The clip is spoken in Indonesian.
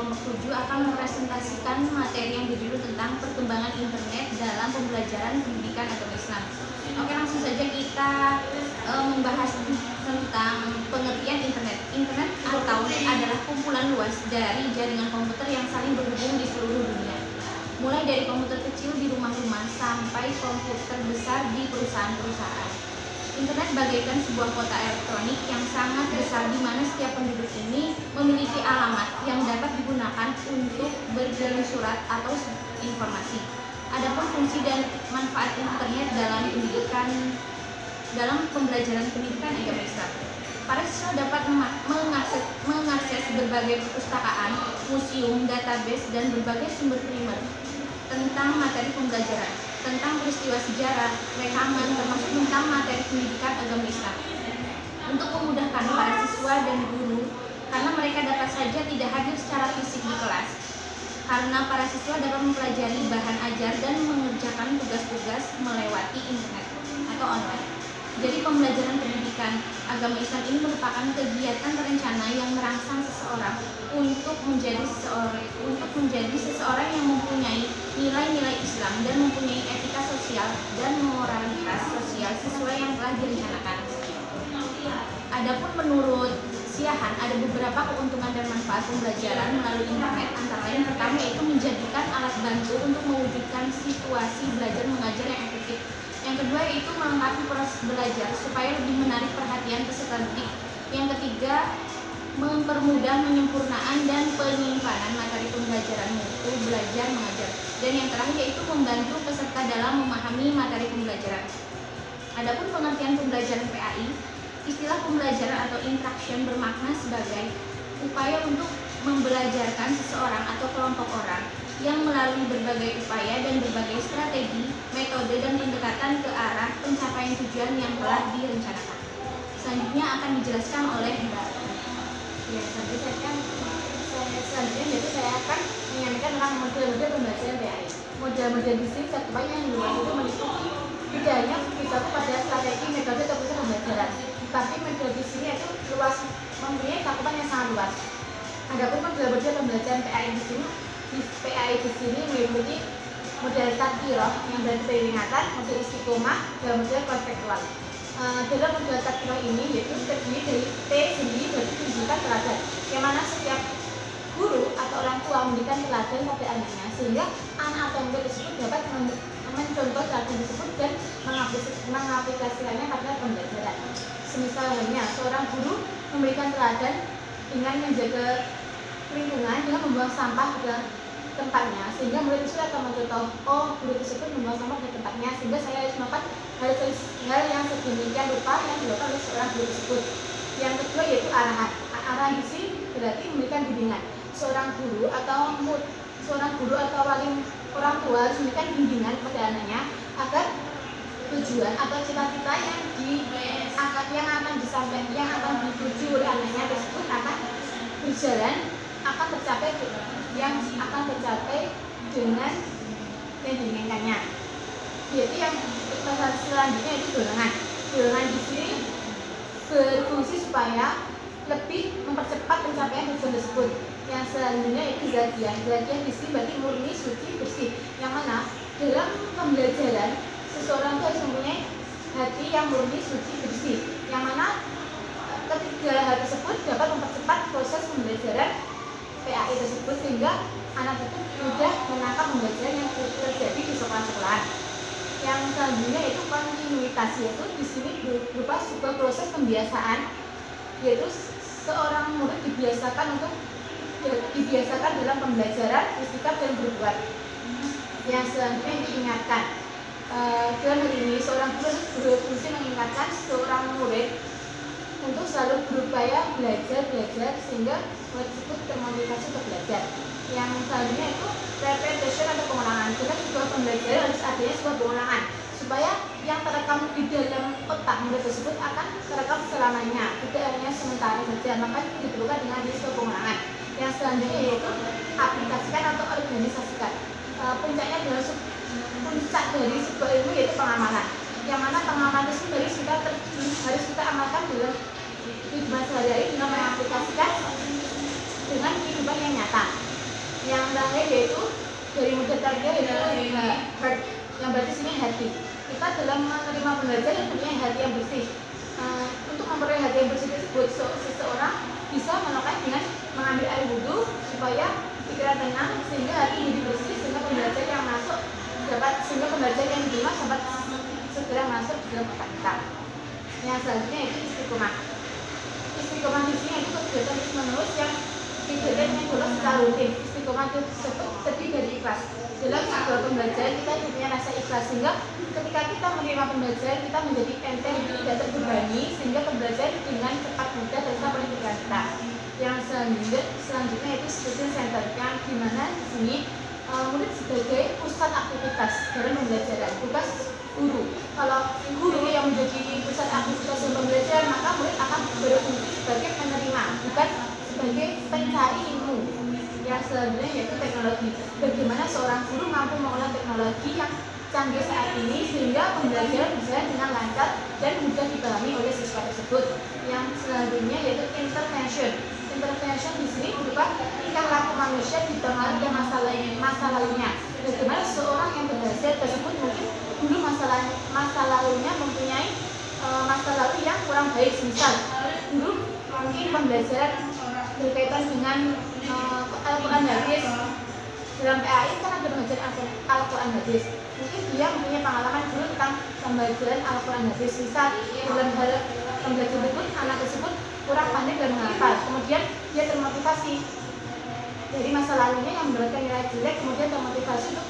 kelompok 7 akan mempresentasikan materi yang berjudul tentang perkembangan internet dalam pembelajaran pendidikan agama Islam. Oke, langsung saja kita membahas tentang pengertian internet. Internet atau adalah kumpulan luas dari jaringan komputer yang saling berhubung di seluruh dunia. Mulai dari komputer kecil di rumah-rumah sampai komputer besar di perusahaan-perusahaan. Internet bagaikan sebuah kota elektronik yang sangat besar di mana setiap penduduk ini memiliki alamat yang dapat digunakan untuk berkirim surat atau informasi. Adapun fungsi dan manfaat internet dalam pembelajaran pendidikan agama Islam. Para siswa dapat mengakses berbagai perpustakaan, museum, database, dan berbagai sumber primer tentang materi pembelajaran, tentang peristiwa sejarah, rekaman, termasuk tentang materi pendidikan agama Islam. Untuk memudahkan para siswa dan guru, karena mereka dapat saja tidak hadir secara fisik di kelas, karena para siswa dapat mempelajari bahan ajar dan mengerjakan tugas-tugas melewati internet atau online. Jadi pembelajaran pendidikan agama Islam ini merupakan kegiatan terencana yang merangsang seseorang untuk menjadi seseorang yang mempunyai nilai-nilai Islam dan mempunyai etika sosial dan moralitas sosial sesuai yang telah direncanakan. Adapun menurut Siahan, ada beberapa keuntungan dan manfaat pembelajaran melalui internet, antara lain pertama yaitu menjadikan alat bantu untuk mewujudkan situasi belajar mengajar yang efektif. Yang kedua yaitu melengkapi proses belajar supaya lebih menarik perhatian peserta didik. Yang ketiga, mempermudah penyempurnaan dan penyimpanan materi pembelajaran mutu belajar mengajar. Dan yang terakhir yaitu membantu peserta dalam memahami materi pembelajaran. Adapun pengertian pembelajaran PAI, istilah pembelajaran atau interaction bermakna sebagai upaya untuk membelajarkan seseorang atau kelompok orang yang melalui berbagai upaya dan berbagai strategi, metode, dan pendekatan ke arah pencapaian tujuan yang telah direncanakan. Selanjutnya akan dijelaskan oleh Mbak. Ya, selanjutnya saya akan menyampaikan tentang model-model pembelajaran PAI. Model-model di sini cakupannya yang luas itu meliputi tidak hanya berfokus pada strategi, metode, atau proses pembelajaran, tapi model di sini itu luas, mempunyai cakupan yang sangat luas. Adapun model-model pembelajaran PAI di sini meliputi model tadkirah yang berarti peringatan, model istiqomah, dan model konseptual. Dalam model tadkirah ini yaitu terdiri dari T sendiri berarti tunjukkan teladan, yang mana setiap guru atau orang tua memberikan teladan pada anaknya sehingga anak atau murid tersebut dapat mencontoh teladan tersebut dan mengaplikasikannya pada pembelajaran. Semisal halnya seorang guru memberikan teladan dengan menjaga lingkungan dengan membuang sampah ke tempatnya, sehingga murid tersebut akan mencontoh, oh guru tersebut membuang sampah ke tempatnya, sehingga saya harus melakukan hal yang sedemikian rupa yang dilakukan oleh seorang guru tersebut. Yang kedua yaitu arahan. Arahan di sini berarti memberikan bimbingan. Seorang guru atau wali orang tua harus memberikan bimbingan kepada anaknya agar tujuan atau cita-cita yang akan dituju oleh anaknya tersebut akan berjalan, akan tercapai dengan yang diinginkannya. Yaitu yang selanjutnya itu dorongan. Dorongan di sini berfungsi supaya lebih mempercepat pencapaian tujuan tersebut. Yang selanjutnya itu zatiah. Zatiah di sini berarti murni, suci, bersih. Yang mana dalam pembelajaran seseorang itu harus mempunyai hati yang murni, suci, bersih. Yang mana ketiga hal tersebut dapat mempercepat proses pembelajaran PAI tersebut sehingga anak itu mudah menangkap pembelajaran yang terjadi di sekolah-sekolahan. Yang selanjutnya itu kontinuitas, yaitu di sini berupa sebuah proses pembiasaan, yaitu seorang murid dibiasakan dalam pembelajaran, bersikap dan berbuat. Yang selanjutnya diingatkan. Dalam hal ini seorang guru berfungsi mengingatkan seorang murid untuk selalu berupaya belajar sehingga murid tersebut termotivasi untuk belajar. Yang selanjutnya itu repetition atau pengulangan. Karena sebuah pembelajaran harus adanya sebuah pengulangan supaya yang terekam di dalam otak murid tersebut akan terekam selamanya, tidak hanya sementara saja, maka diperlukan dengan sebuah pengulangan. Yang selanjutnya yaitu aplikasikan atau organisasikan. Puncak dari sebuah ilmu yaitu pengamalan, yang mana pengamalan tersebut harus kita amalkan dalam kehidupan sehari-hari dengan mengaplikasikan dengan kehidupan yang nyata. Yang terakhir yaitu dari mudah tarbiyah adalah heart, yang berarti sini hati. Kita dalam menerima pembelajaran punya hati yang bersih. Untuk memperoleh hati yang bersih tersebut, seseorang bisa melakukan dengan mengambil air wudhu supaya pikiran tenang, sehingga hati jadi bersih, sehingga pembelajaran yang masuk sehingga pembelajaran yang diterima dapat segera masuk ke dalam otak kita. Yang selanjutnya yaitu istiqomah. Istiqomah di sini itu kegiatan terus menerus yang kegiatan yang terus secara rutin. Istiqomah tersebut terdiri dari ikhlas. Dalam sebuah pembelajaran kita punya rasa ikhlas, sehingga ketika kita menerima pembelajaran kita menjadi enteng, tidak terbebani, sehingga pembelajaran dengan cepat mudah terserap oleh pikiran kita. Yang selanjutnya itu student center, yang dimana di sini murid sebagai pusat aktivitas dalam pembelajaran, tugas guru. Kalau guru yang menjadi pusat aktivitas dalam pembelajaran, maka murid akan berfungsi sebagai penerima, bukan sebagai pencari ilmu. Yang selanjutnya yaitu teknologi. Bagaimana seorang guru mampu mengolah teknologi yang canggih saat ini sehingga pembelajaran bisa dengan lancar dan mudah dipahami oleh siswa tersebut. Yang selanjutnya yaitu intervention. Intervention di sini berupa tingkah laku manusia dipengaruhi dengan masa lalunya. Bagaimana seorang yang berhasil tersebut mungkin dulu masa lalunya mempunyai masa lalu yang kurang baik. Misal dulu mungkin pembelajaran berkaitan dengan Al-Quran hadis. Dalam PAI kan ada pembelajaran Al-Quran hadis. Mungkin dia mempunyai pengalaman dulu tentang pembelajaran Al-Quran hadis. Misal dalam hal pembelajaran tersebut anak tersebut kurang pandai dan menghafal, kemudian dia termotivasi dari masa lalunya yang memberikan nilai jelek, kemudian termotivasi untuk